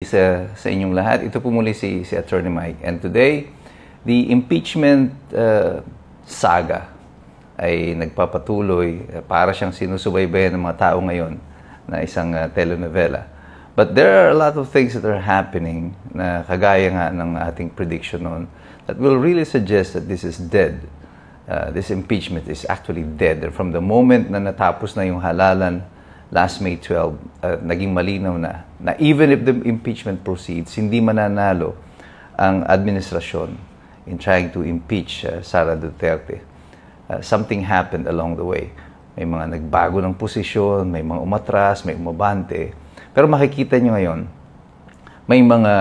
sa inyong lahat. Ito po muli si Attorney Mike. And today, the impeachment saga ay nagpapatuloy. Para siyang sinusubaybayan ng mga tao ngayon na isang telenovela. But there are a lot of things that are happening na kagaya nga ng ating prediction noon that will really suggest that this is dead. This impeachment is actually dead. And from the moment na natapos na yung halalan last May 12, naging malinaw na even if the impeachment proceeds, hindi mananalo ang administrasyon in trying to impeach Sara Duterte. Something happened along the way. May mga nagbago ng posisyon, may mga umatras, may umabante. Pero makikita nyo ngayon, may mga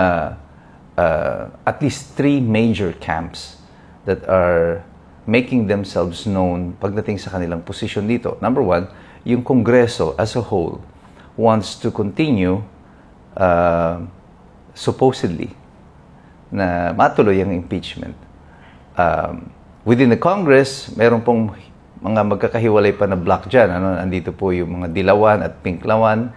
at least 3 major camps that are making themselves known pagdating sa kanilang posisyon dito. Number 1, yung Kongreso as a whole wants to continue supposedly na matuloy ang impeachment. Within the Congress, meron pong mga magkakahiwalay pa na block dyan. Andito po yung mga dilawan at pinklawan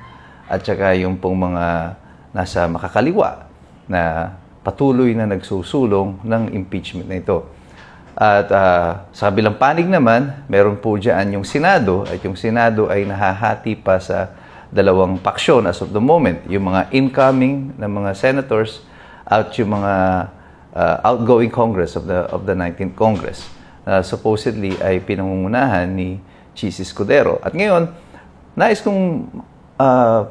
at saka yung pong mga nasa makakaliwa na patuloy na nagsusulong ng impeachment na ito. At sa kabilang panig naman, meron po dyan yung Senado at yung Senado ay nahahati pa sa dalawang paksyon as of the moment. Yung mga incoming na mga senators at yung mga outgoing Congress of the 19th Congress. Supposedly ay pinangungunahan ni Chis Escudero. At ngayon, nais kong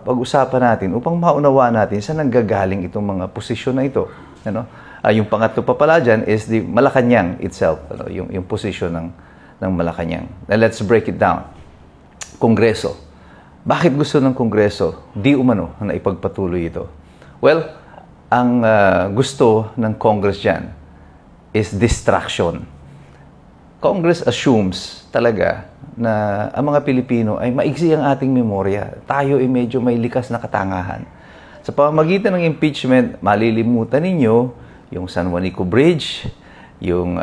pag-usapan natin upang maunawa natin saan nanggagaling itong mga posisyon na ito. Yung pangatlo pa pala dyan is the Malacanang itself, yung posisyon ng Malacanang. Now, let's break it down. Kongreso. Bakit gusto ng Kongreso di umano na ipagpatuloy ito? Well, ang gusto ng Congress dyan is distraction. Congress assumes talaga na ang mga Pilipino ay maigsi ang ating memorya. Tayo ay medyo may likas na katangahan. Sa pamamagitan ng impeachment, malilimutan ninyo yung San Juanico Bridge, yung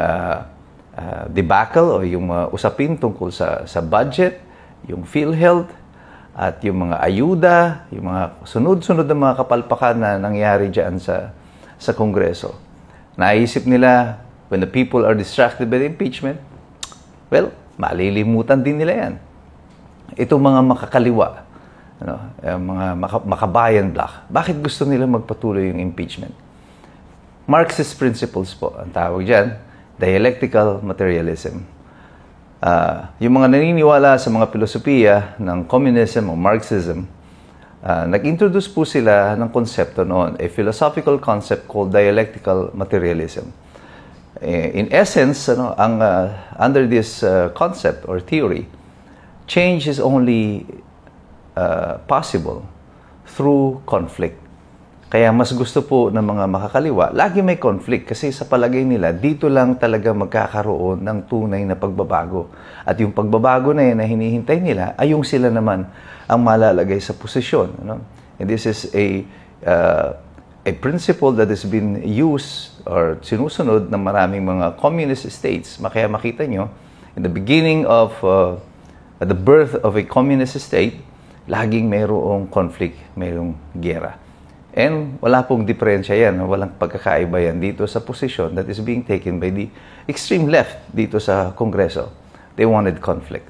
debacle o yung usapin tungkol sa budget, yung PhilHealth, at yung mga ayuda, yung mga sunod-sunod na mga kapalpakan na nangyari dyan sa Kongreso. Naisip nila, when the people are distracted by the impeachment, well, malilimutan din nila yan. Itong mga makakaliwa, mga makabayan bloc, bakit gusto nila magpatuloy yung impeachment? Marxist principles po, ang tawag dyan, dialectical materialism. Yung mga naniniwala sa mga filosofiya ng communism o Marxism, nag-introduce po sila ng konsepto noon, a philosophical concept called dialectical materialism. In essence, under this concept or theory, change is only possible through conflict. Kaya mas gusto po ng mga makakaliwa, lagi may conflict kasi sa palagay nila, dito lang talaga magkakaroon ng tunay na pagbabago. At yung pagbabago na yan na hinihintay nila, ay yung sila naman ang malalagay sa posisyon. And this is a principle that has been used or sinusunod ng maraming mga communist states. Kaya makita nyo, in the beginning of the birth of a communist state, laging mayroong conflict, mayroong giyera. And wala pong diferensya yan, walang pagkakaiba yan dito sa posisyon that is being taken by the extreme left dito sa Kongreso. They wanted conflict.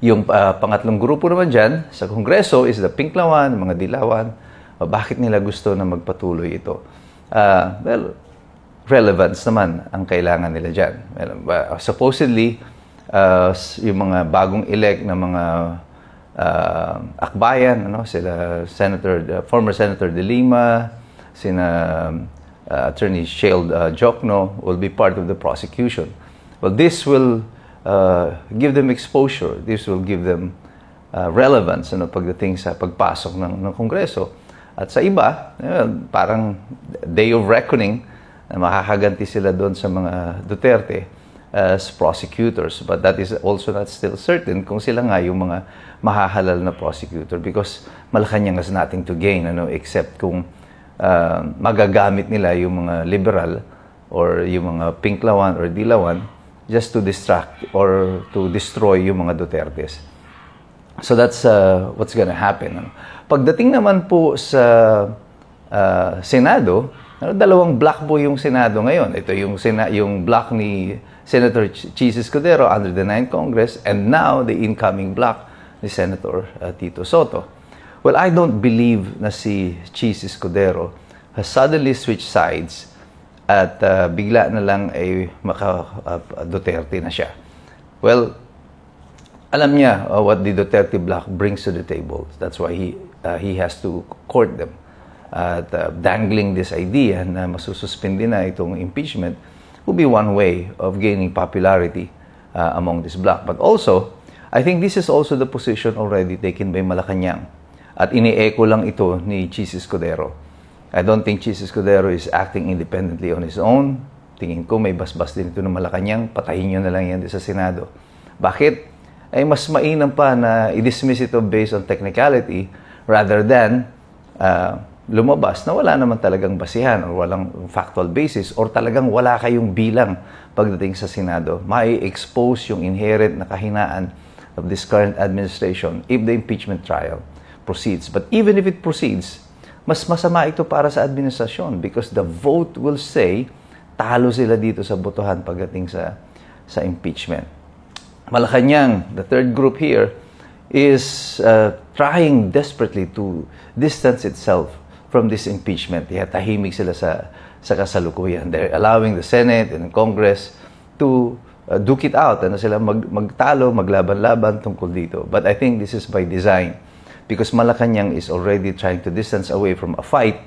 Yung pangatlong grupo naman dyan sa Kongreso is the pinklawan, mga dilawan. Bakit nila gusto na magpatuloy ito? Well, relevance naman ang kailangan nila dyan. Supposedly, yung mga bagong elect na mga akbayan, sila former Senator De Lima, sina Attorney Shale Jokno will be part of the prosecution. Well, this will give them exposure. This will give them relevance pagdating sa pagpasok ng Kongreso. At sa iba, parang day of reckoning, makakaganti sila doon sa mga Duterte as prosecutors. But that is also not still certain kung sila nga yung mga mahahalal na prosecutor because Malacanang has nothing to gain except kung magagamit nila yung mga liberal or yung mga pinklawan or dilawan just to distract or to destroy yung mga Dutertes. So that's what's gonna happen. Pagdating naman po sa Senado, dalawang block po yung Senado ngayon. Ito yung block ni Senator Chis Escudero under the 9th Congress, and now the incoming block ni Senator Tito Soto. Well, I don't believe na si Chis Escudero has suddenly switched sides at bigla na lang ay Duterte na siya. Well, alam niya what the Duterte bloc brings to the table. That's why he has to court them. At dangling this idea na masususpindi na itong impeachment will be one way of gaining popularity among this bloc. But also, I think this is also the position already taken by Malacanang. At ini-echo lang ito ni Chis Escudero. I don't think Chis Escudero is acting independently on his own. Tingin ko may basbas din ito ng Malacanang. Patayin nyo na lang yan sa Senado. Bakit? Ay mas mainam pa na i-dismiss ito based on technicality rather than lumabas na wala naman talagang basihan or walang factual basis or talagang wala kayong bilang pagdating sa Senado. Mai-expose yung inherent na kahinaan of this current administration if the impeachment trial proceeds. But even if it proceeds, mas masama ito para sa administrasyon because the vote will say talo sila dito sa botohan pagdating sa impeachment. Malacanang, the third group here, is trying desperately to distance itself from this impeachment. Tahimik sila sa kasalukuyan. They're allowing the Senate and Congress to duke it out. Sila magtalo, maglaban-laban tungkol dito. But I think this is by design because Malacanang is already trying to distance away from a fight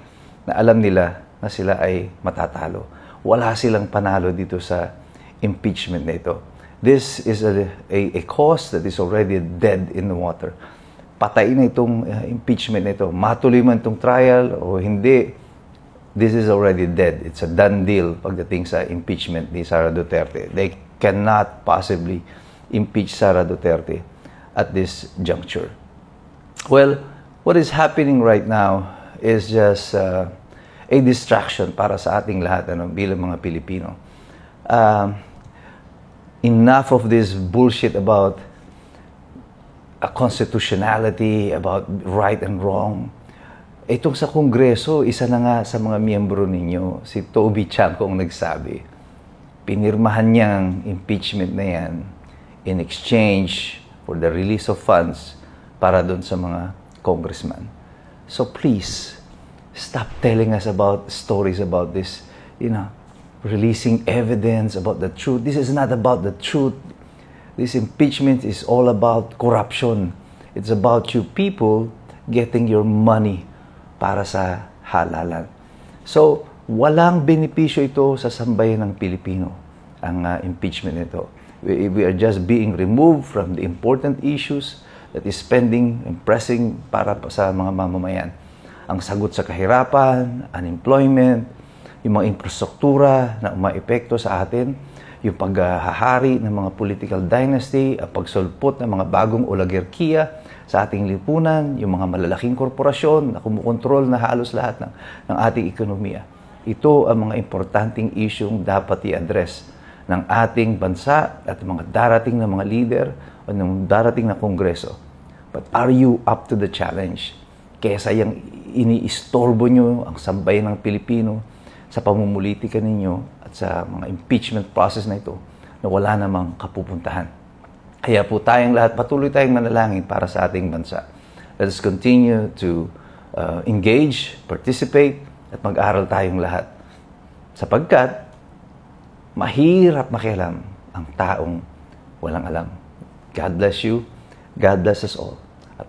na alam nila na sila ay matatalo. Wala silang panalo dito sa impeachment na ito. This is a cause that is already dead in the water. Patay na itong impeachment na ito. Matuloy man itong trial o hindi, this is already dead. It's a done deal pagdating sa impeachment ni Sara Duterte. They cannot possibly impeach Sara Duterte at this juncture. Well, what is happening right now is just a distraction para sa ating lahat bilang mga Pilipino. Enough of this bullshit about a constitutionality, about right and wrong. Itong sa Kongreso, isa na nga sa mga miyembro ninyo, si Toby Chanco ang nagsabi. Pinirmahan niyang impeachment na yan in exchange for the release of funds para doon sa mga congressman. So please, stop telling us about stories about this, releasing evidence about the truth. This is not about the truth. This impeachment is all about corruption. It's about you people getting your money para sa halalan. So, walang benepisyo ito sa sambayan ng Pilipino, ang impeachment nito. We are just being removed from the important issues that is pending and pressing para sa mga mamamayan. Ang sagot sa kahirapan, unemployment, yung mga infrastruktura na umaepekto sa atin, yung paghahari ng mga political dynasty, ang pagsulpot ng mga bagong oligarkiya sa ating lipunan, yung mga malalaking korporasyon na kumukontrol na halos lahat ng ating ekonomiya. Ito ang mga importanteng isyong dapat i-address ng ating bansa at mga darating na mga leader o ng darating na kongreso. But are you up to the challenge? Kesa yung iniistorbo nyo ang sambayan ng Pilipino sa pamumulitika ninyo at sa mga impeachment process na ito na wala namang kapupuntahan. Kaya po tayong lahat, patuloy tayong manalangin para sa ating bansa. Let us continue to engage, participate, at mag-aral tayong lahat. Sapagkat, mahirap makialam ang taong walang alam. God bless you. God bless us all. At